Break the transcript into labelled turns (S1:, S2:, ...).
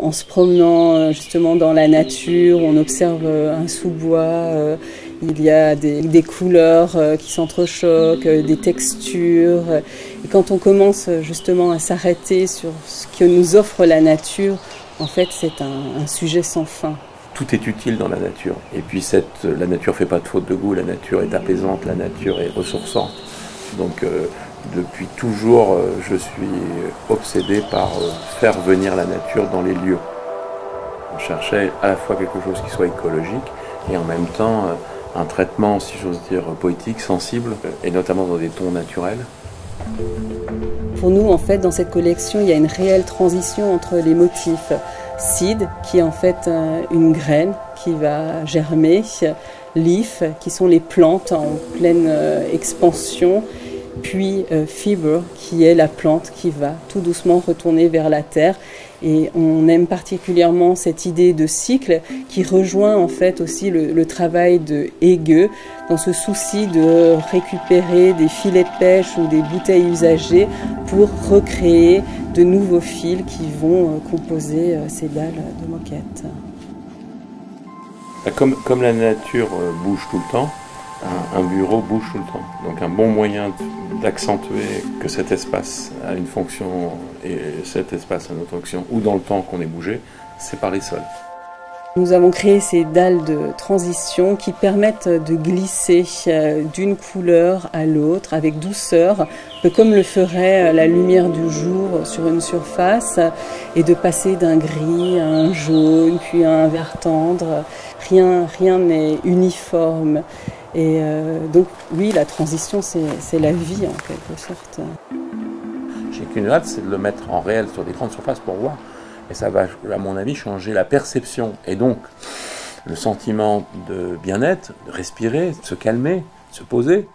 S1: En se promenant justement dans la nature, on observe un sous-bois, il y a des couleurs qui s'entrechoquent, des textures. Et quand on commence justement à s'arrêter sur ce que nous offre la nature, en fait c'est un sujet sans fin.
S2: Tout est utile dans la nature. Et puis la nature ne fait pas de faute de goût, la nature est apaisante, la nature est ressourçante. Donc depuis toujours, je suis obsédé par faire venir la nature dans les lieux. On cherchait à la fois quelque chose qui soit écologique et en même temps un traitement, si j'ose dire, poétique, sensible, et notamment dans des tons naturels.
S1: Pour nous, en fait, dans cette collection, il y a une réelle transition entre les motifs. Seed, qui est en fait une graine qui va germer, leaf, qui sont les plantes en pleine expansion, puis fiber, qui est la plante qui va tout doucement retourner vers la terre. Et on aime particulièrement cette idée de cycle qui rejoint en fait aussi le travail de Hege dans ce souci de récupérer des filets de pêche ou des bouteilles usagées pour recréer de nouveaux fils qui vont composer ces dalles de moquette.
S2: Comme la nature bouge tout le temps, un bureau bouge tout le temps. Donc un bon moyen d'accentuer que cet espace a une fonction et cet espace a une autre fonction, ou dans le temps qu'on est bougé, c'est par les sols.
S1: Nous avons créé ces dalles de transition qui permettent de glisser d'une couleur à l'autre avec douceur, un peu comme le ferait la lumière du jour sur une surface, et de passer d'un gris à un jaune, puis à un vert tendre. Rien n'est uniforme. Et donc oui, la transition, c'est la vie en quelque sorte.
S2: J'ai qu'une hâte, c'est de le mettre en réel sur des grandes surfaces pour voir. Et ça va, à mon avis, changer la perception et donc le sentiment de bien-être, de respirer, de se calmer, de se poser.